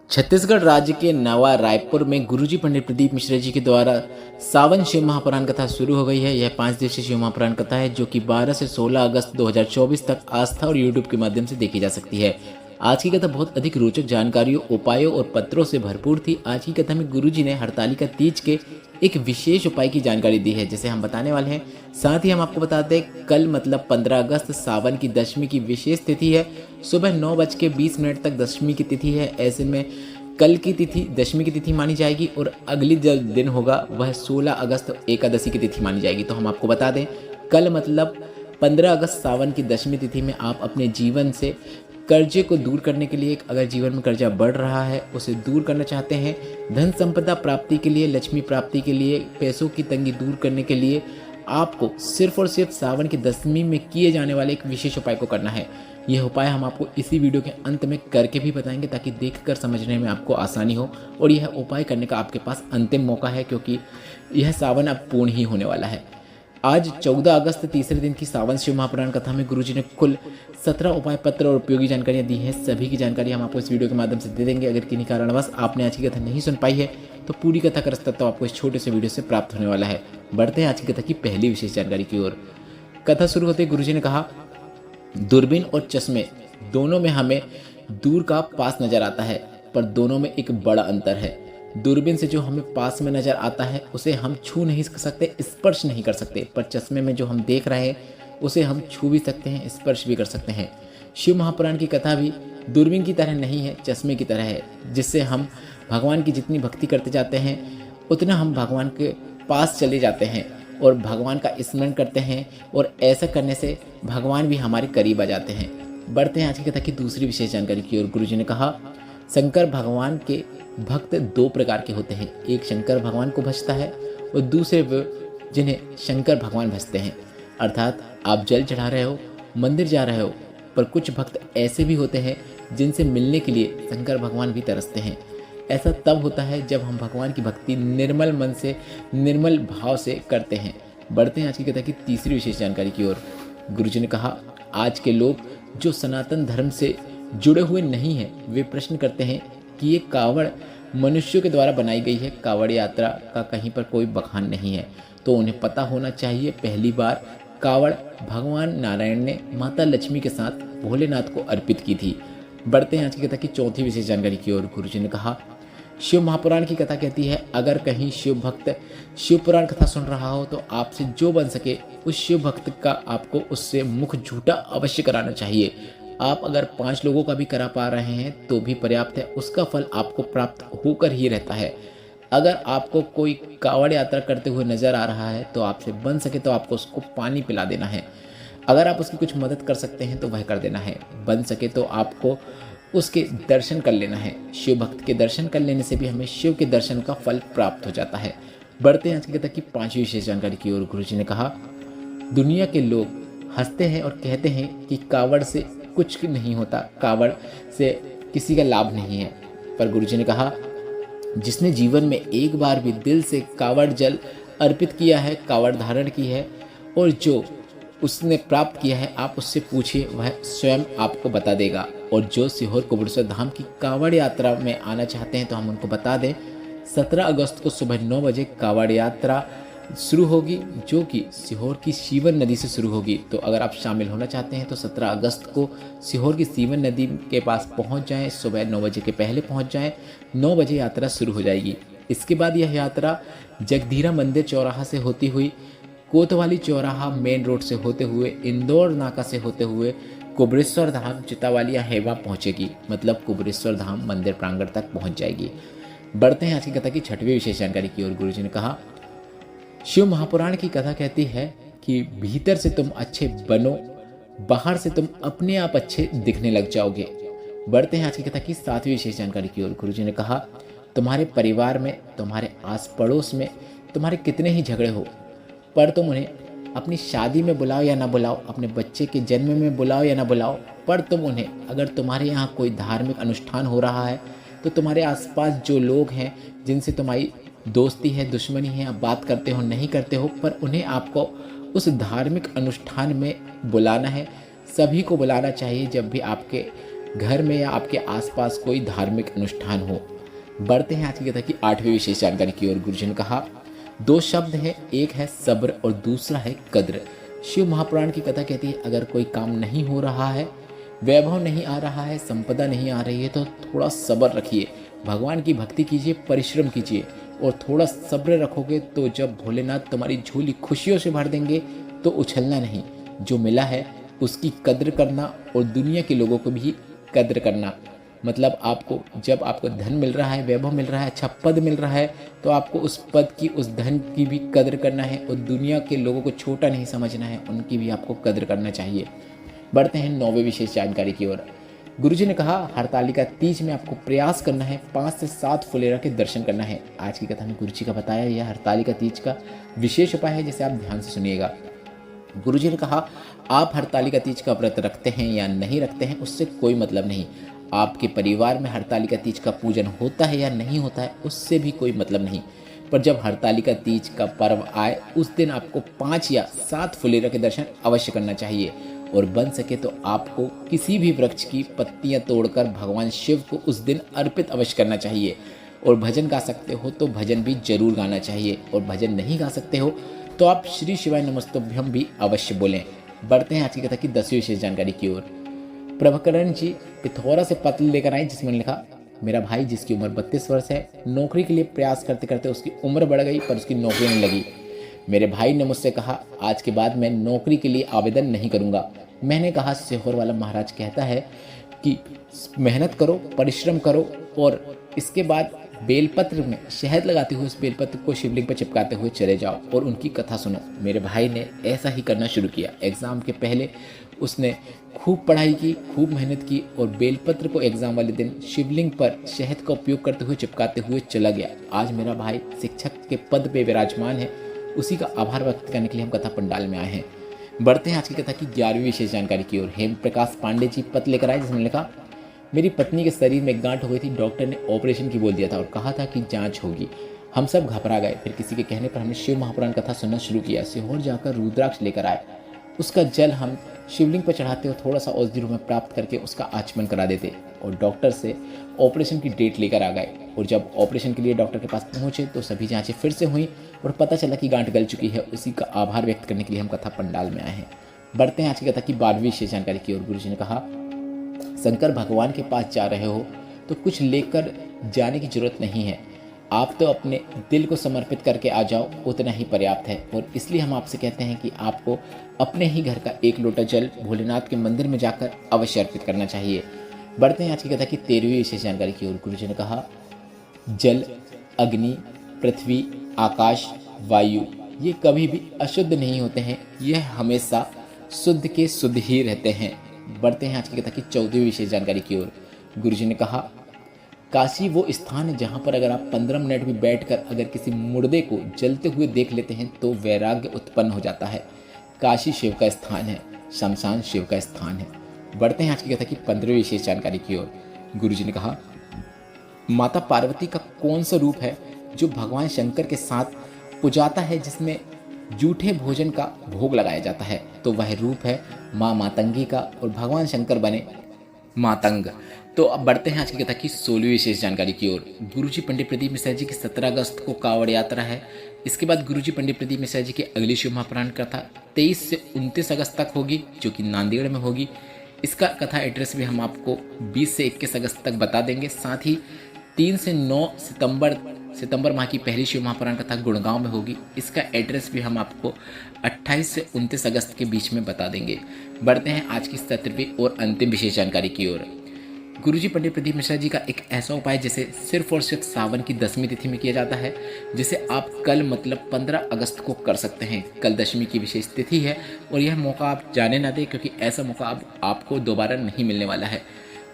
छत्तीसगढ़ राज्य के नवा रायपुर में गुरुजी पंडित प्रदीप मिश्रा जी के द्वारा सावन शिव महापुराण कथा शुरू हो गई है। यह 5 दिवसीय शिव महापुराण कथा है जो कि 12 से 16 अगस्त 2024 तक आस्था और यूट्यूब के माध्यम से देखी जा सकती है। आज की कथा बहुत अधिक रोचक जानकारियों, उपायों और पत्रों से भरपूर थी। आज की कथा में गुरुजी ने हरतालिका तीज के एक विशेष उपाय की जानकारी दी है जिसे हम बताने वाले हैं। साथ ही हम आपको बताते हैं कल मतलब 15 अगस्त सावन की दशमी की विशेष तिथि है। सुबह 9:20 तक दशमी की तिथि है। ऐसे में कल की तिथि दशमी की तिथि मानी जाएगी और अगली जो दिन होगा वह 16 अगस्त एकादशी की तिथि मानी जाएगी। तो हम आपको बता दें कल मतलब 15 अगस्त सावन की दशमी तिथि में आप अपने जीवन से कर्जे को दूर करने के लिए, अगर जीवन में कर्जा बढ़ रहा है उसे दूर करना चाहते हैं, धन संपदा प्राप्ति के लिए, लक्ष्मी प्राप्ति के लिए, पैसों की तंगी दूर करने के लिए आपको सिर्फ और सिर्फ सावन की दशमी में किए जाने वाले एक विशेष उपाय को करना है। यह उपाय हम आपको इसी वीडियो के अंत में करके भी बताएंगे ताकि देखकर समझने में आपको आसानी हो। और यह उपाय करने का आपके पास अंतिम मौका है क्योंकि यह सावन अब पूर्ण ही होने वाला है। आज 14 अगस्त तीसरे दिन की सावन शिव महापुराण कथा में गुरुजी ने कुल 17 उपाय पत्र और उपयोगी जानकारियां दी हैं। सभी की जानकारी हम आपको इस वीडियो के माध्यम से दे देंगे। अगर किन्हीं कारणवश आपने आज की कथा नहीं सुन पाई है तो पूरी कथा का रस्ता तो आपको इस छोटे से वीडियो से प्राप्त होने वाला है। बढ़ते हैं आज की कथा की पहली विशेष जानकारी की ओर। कथा शुरू होते ही गुरुजी ने कहा, दूरबीन और चश्मे दोनों में हमें दूर का पास नजर आता है पर दोनों में एक बड़ा अंतर है। दूरबीन से जो हमें पास में नजर आता है उसे हम छू नहीं सकते, स्पर्श नहीं कर सकते, पर चश्मे में जो हम देख रहे हैं उसे हम छू भी सकते हैं, स्पर्श भी कर सकते हैं। शिव महापुराण की कथा भी दूरबीन की तरह नहीं है, चश्मे की तरह है, जिससे हम भगवान की जितनी भक्ति करते जाते हैं उतना हम भगवान के पास चले जाते हैं और भगवान का स्मरण करते हैं और ऐसा करने से भगवान भी हमारे करीब आ जाते हैं। बढ़ते हैं आज की कथा की दूसरी विशेष जानकारी की ओर। गुरुजी ने कहा, शंकर भगवान के भक्त 2 प्रकार के होते हैं। एक शंकर भगवान को भजता है और दूसरे वो जिन्हें शंकर भगवान भजते हैं। अर्थात आप जल चढ़ा रहे हो, मंदिर जा रहे हो, पर कुछ भक्त ऐसे भी होते हैं जिनसे मिलने के लिए शंकर भगवान भी तरसते हैं। ऐसा तब होता है जब हम भगवान की भक्ति निर्मल मन से, निर्मल भाव से करते हैं। बढ़ते हैं आज की कथा की तीसरी विशेष जानकारी की ओर। गुरुजी ने कहा, आज के लोग जो सनातन धर्म से जुड़े हुए नहीं हैं वे प्रश्न करते हैं कि ये कावड़ मनुष्यों के द्वारा बनाई गई है, कावड़ यात्रा का कहीं पर कोई बखान नहीं है। तो उन्हें पता होना चाहिए पहली बार कावड़ भगवान नारायण ने माता लक्ष्मी के साथ भोलेनाथ को अर्पित की थी। बढ़ते हैं आज की कथा की चौथी विशेष जानकारी की ओर। गुरुजी ने कहा, शिव महापुराण की कथा कहती है, अगर कहीं शिव भक्त शिव पुराण कथा सुन रहा हो तो आपसे जो बन सके उस शिव भक्त का आपको उससे मुख झूठा अवश्य कराना चाहिए। आप अगर 5 लोगों का भी करा पा रहे हैं तो भी पर्याप्त है, उसका फल आपको प्राप्त होकर ही रहता है। अगर आपको कोई कावड़ यात्रा करते हुए नजर आ रहा है तो आपसे बन सके तो आपको उसको पानी पिला देना है। अगर आप उसकी कुछ मदद कर सकते हैं तो वह कर देना है। बन सके तो आपको उसके दर्शन कर लेना है। शिव भक्त के दर्शन कर लेने से भी हमें शिव के दर्शन का फल प्राप्त हो जाता है। बढ़ते हैं आज की कथा की 5वीं विशेष जानकारी की ओर। गुरुजी ने कहा, दुनिया के लोग हंसते हैं और कहते हैं कि कावड़ से कुछ नहीं होता, कावड़ से किसी का लाभ नहीं है। पर गुरुजी ने कहा, जिसने जीवन में एक बार भी दिल से कावड़ जल अर्पित किया है, कावड़ धारण की है और जो उसने प्राप्त किया है आप उससे पूछिए, वह स्वयं आपको बता देगा। और जो सीहोर कुबेरेश्वर धाम की कावड़ यात्रा में आना चाहते हैं तो हम उनको बता दें 17 अगस्त को सुबह 9 बजे कावड़ यात्रा शुरू होगी जो कि सीहोर की सीवन नदी से शुरू होगी। तो अगर आप शामिल होना चाहते हैं तो 17 अगस्त को सीहोर की सीवन नदी के पास पहुंच जाएं, सुबह 9 बजे के पहले पहुंच जाएं। 9 बजे यात्रा शुरू हो जाएगी। इसके बाद यह यात्रा जगधीरा मंदिर चौराहा से होती हुई, कोतवाली चौराहा मेन रोड से होते हुए, इंदौर नाका से होते हुए कुबेरेश्वर धाम चितावालिया हेवा पहुंचेगी, मतलब कुबेरेश्वर धाम मंदिर प्रांगण तक पहुंच जाएगी। बढ़ते हैं आज की कथा की 6वीं विशेष जानकारी की ओर। गुरुजी ने कहा, शिव महापुराण की कथा कहती है कि भीतर से तुम अच्छे बनो, बाहर से तुम अपने आप अच्छे दिखने लग जाओगे। बढ़ते हैं आज की कथा की 7वीं विशेष जानकारी की ओर। गुरुजी ने कहा, तुम्हारे परिवार में, तुम्हारे आस पड़ोस में तुम्हारे कितने ही झगड़े हो, पर तुम उन्हें अपनी शादी में बुलाओ या ना बुलाओ, अपने बच्चे के जन्म में बुलाओ या ना बुलाओ, पर तुम उन्हें, अगर तुम्हारे यहाँ कोई धार्मिक अनुष्ठान हो रहा है तो तुम्हारे आसपास जो लोग हैं जिनसे तुम्हारी दोस्ती है, दुश्मनी है, आप बात करते हो नहीं करते हो, पर उन्हें आपको उस धार्मिक अनुष्ठान में बुलाना है। सभी को बुलाना चाहिए। जब भी आपके घर में या आपके आसपास कोई धार्मिक अनुष्ठान हो। बढ़ते हैं आज की कथा की 8वीं विशेष जानकारी की ओर। गुरुजी ने कहा, 2 शब्द हैं, एक है सब्र और दूसरा है कद्र। शिव महापुराण की कथा कहती है, अगर कोई काम नहीं हो रहा है, वैभव नहीं आ रहा है, संपदा नहीं आ रही है, तो थोड़ा सब्र रखिए, भगवान की भक्ति कीजिए, परिश्रम कीजिए और थोड़ा सब्र रखोगे तो जब भोलेनाथ तुम्हारी झोली खुशियों से भर देंगे तो उछलना नहीं, जो मिला है उसकी कद्र करना और दुनिया के लोगों को भी कद्र करना। मतलब आपको जब आपको धन मिल रहा है, वैभव मिल रहा है, अच्छा पद मिल रहा है, तो आपको उस पद की, उस धन की भी कद्र करना है और दुनिया के लोगों को छोटा नहीं समझना है, उनकी भी आपको कद्र करना चाहिए। बढ़ते हैं 9वीं विशेष जानकारी की ओर। गुरुजी ने कहा, हरतालिका तीज में आपको प्रयास करना है, 5 से 7 फुलेरा के दर्शन करना है। आज की कथा में गुरुजी का बताया यह हरतालिका तीज का विशेष उपाय है, जिसे आप ध्यान से सुनिएगा। गुरुजी ने कहा, आप हरतालिका तीज का व्रत रखते हैं या नहीं रखते हैं, उससे कोई मतलब नहीं। आपके परिवार में हरतालिका तीज का पूजन होता है या नहीं होता है, उससे भी कोई मतलब नहीं। पर जब हरतालिका तीज का पर्व आए, उस दिन आपको 5 या 7 फुलेरा के दर्शन अवश्य करना चाहिए और बन सके तो आपको किसी भी वृक्ष की पत्तियां तोड़कर भगवान शिव को उस दिन अर्पित अवश्य करना चाहिए। और भजन गा सकते हो तो भजन भी जरूर गाना चाहिए, और भजन नहीं गा सकते हो तो आप श्री शिवाय नमस्तुभ्यम भी अवश्य बोलें। बढ़ते हैं आज की कथा की 10वीं विशेष जानकारी की ओर। प्रभाकरण जी पिथौरा से पत्र लेकर आए, जिसमें लिखा, मेरा भाई जिसकी उम्र 32 वर्ष है, नौकरी के लिए प्रयास करते करते उसकी उम्र बढ़ गई पर उसकी नौकरी नहीं लगी। मेरे भाई ने मुझसे कहा, आज के बाद मैं नौकरी के लिए आवेदन नहीं करूंगा। मैंने कहा, सीहोर वाला महाराज कहता है कि मेहनत करो, परिश्रम करो और इसके बाद बेलपत्र में शहद लगाते हुए उस बेलपत्र को शिवलिंग पर चिपकाते हुए चले जाओ और उनकी कथा सुनो। मेरे भाई ने ऐसा ही करना शुरू किया। एग्ज़ाम के पहले उसने खूब पढ़ाई की, खूब मेहनत की और बेलपत्र को एग्ज़ाम वाले दिन शिवलिंग पर शहद का उपयोग करते हुए चिपकाते हुए चला गया। आज मेरा भाई शिक्षक के पद पे विराजमान है, उसी का आभार व्यक्त करने के लिए हम कथा पंडाल में आए हैं। बढ़ते हैं आज की कथा की 11वीं विशेष जानकारी की ओर। हेम प्रकाश पांडे जी पत्र लेकर आए, जिसमें लिखा, मेरी पत्नी के शरीर में गांठ हो गई थी, डॉक्टर ने ऑपरेशन की बोल दिया था और कहा था कि जांच होगी। हम सब घबरा गए, फिर किसी के कहने पर हमने शिव महापुराण कथा सुनना शुरू किया। सीहोर जाकर रुद्राक्ष लेकर आए, उसका जल हम शिवलिंग पर चढ़ाते और थोड़ा सा औषधि रूप में प्राप्त करके उसका आचमन करा देते और डॉक्टर से ऑपरेशन की डेट लेकर आ गए। और जब ऑपरेशन के लिए डॉक्टर के पास पहुंचे तो सभी जांचें फिर से हुई और पता चला कि गांठ गल चुकी है। उसी का आभार व्यक्त करने के लिए हम कथा पंडाल में आए हैं। बढ़ते हैं आज की कथा की 12वीं विशेष जानकारी की ओर। गुरुजी ने कहा, शंकर भगवान के पास जा रहे हो तो कुछ लेकर जाने की जरूरत नहीं है, आप तो अपने दिल को समर्पित करके आ जाओ, उतना ही पर्याप्त है। और इसलिए हम आपसे कहते हैं कि आपको अपने ही घर का 1 लोटा जल भोलेनाथ के मंदिर में जाकर अवश्य अर्पित करना चाहिए। बढ़ते हैं आज की कथा की 13वीं विशेष जानकारी की ओर। गुरुजी ने कहा, जल, अग्नि, पृथ्वी, आकाश, वायु ये कभी भी अशुद्ध नहीं होते हैं, यह हमेशा शुद्ध के शुद्ध ही रहते हैं। बढ़ते हैं आज की कथा की 14वीं विशेष जानकारी की ओर। गुरुजी ने कहा, काशी वो स्थान है जहाँ पर अगर आप 15 मिनट भी बैठकर अगर किसी मुर्दे को जलते हुए देख लेते हैं तो वैराग्य उत्पन्न हो जाता है। काशी शिव का स्थान है, शमशान शिव का स्थान है। बढ़ते हैं आज की कथा की 15वीं विशेष जानकारी की ओर। गुरुजी ने कहा, माता पार्वती का कौन सा रूप है जो भगवान शंकर के साथ पुजाता है, जिसमें जूठे भोजन का भोग लगाया जाता है? तो वह रूप है माँ मातंगी का और भगवान शंकर बने मातंग। तो अब बढ़ते हैं आज की कथा की 16वीं विशेष जानकारी की ओर। गुरुजी पंडित प्रदीप मिश्रा जी की 17 अगस्त को कावड़ यात्रा है। इसके बाद गुरुजी पंडित प्रदीप मिश्रा जी की अगली शिव महापुराण कथा 23 से 29 अगस्त तक होगी, जो कि नांदेड़ में होगी। इसका कथा एड्रेस भी हम आपको 20 से 21 अगस्त तक बता देंगे। साथ ही 3 से 9 सितंबर माह की पहली शिव महापुराण कथा गुड़गांव में होगी। इसका एड्रेस भी हम आपको 28 से 29 अगस्त के बीच में बता देंगे। बढ़ते हैं आज की 17वीं और अंतिम विशेष जानकारी की ओर। गुरुजी पंडित प्रदीप मिश्रा जी का एक ऐसा उपाय जिसे सिर्फ और सिर्फ सावन की 10वीं तिथि में किया जाता है, जिसे आप कल मतलब 15 अगस्त को कर सकते हैं। कल दशमी की विशेष तिथि है और यह मौका आप जाने ना दें, क्योंकि ऐसा मौका अब आपको दोबारा नहीं मिलने वाला है।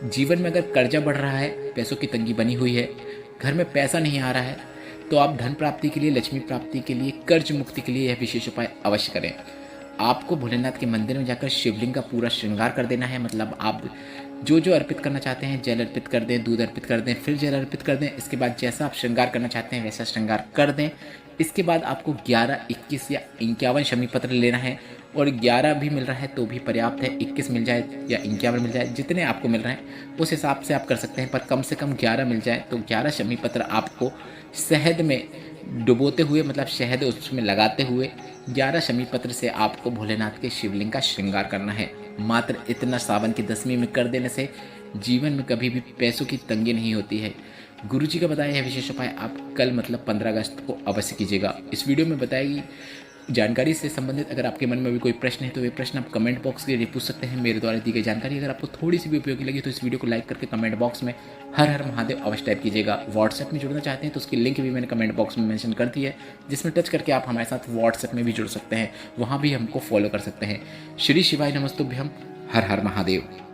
जीवन में अगर कर्जा बढ़ रहा है, पैसों की तंगी बनी हुई है, घर में पैसा नहीं आ रहा है, तो आप धन प्राप्ति के लिए, लक्ष्मी प्राप्ति के लिए, कर्ज मुक्ति के लिए यह विशेष उपाय अवश्य करें। आपको भोलेनाथ के मंदिर में जाकर शिवलिंग का पूरा श्रृंगार कर देना है। मतलब आप जो जो अर्पित करना चाहते हैं, जल अर्पित कर दें, दूध अर्पित कर दें, फिर जल अर्पित कर दें। इसके बाद जैसा आप श्रृंगार करना चाहते हैं वैसा श्रृंगार कर दें। इसके बाद आपको 11, 21 या 51 शमी पत्र लेना है और 11 भी मिल रहा है तो भी पर्याप्त है, 21 मिल जाए या 51 मिल जाए, जितने आपको मिल रहे हैं उस हिसाब से आप कर सकते हैं, पर कम से कम 11 मिल जाए। तो 11 शमी पत्र आपको शहद में डुबोते हुए, मतलब शहद उसमें लगाते हुए 11 शमी पत्र से आपको भोलेनाथ के शिवलिंग का श्रृंगार करना है। मात्र इतना सावन की 10वीं में कर देने से जीवन में कभी भी पैसों की तंगी नहीं होती है। गुरुजी का बताया यह विशेष उपाय आप कल मतलब 15 अगस्त को अवश्य कीजिएगा। इस वीडियो में बताई जानकारी से संबंधित अगर आपके मन में भी कोई प्रश्न है तो वे प्रश्न आप कमेंट बॉक्स के जरिए पूछ सकते हैं। मेरे द्वारा दी गई जानकारी अगर आपको थोड़ी सी भी उपयोगी लगी तो इस वीडियो को लाइक करके कमेंट बॉक्स में हर हर महादेव अवश्य टाइप कीजिएगा। व्हाट्सएप में जुड़ना चाहते हैं तो उसकी लिंक भी मैंने कमेंट बॉक्स में मेंशन कर दी है, जिसमें टच करके आप हमारे साथ व्हाट्सएप में भी जुड़ सकते हैं, वहाँ भी हमको फॉलो कर सकते हैं। श्री शिवाय नमस्तुभ्यम। हर हर महादेव।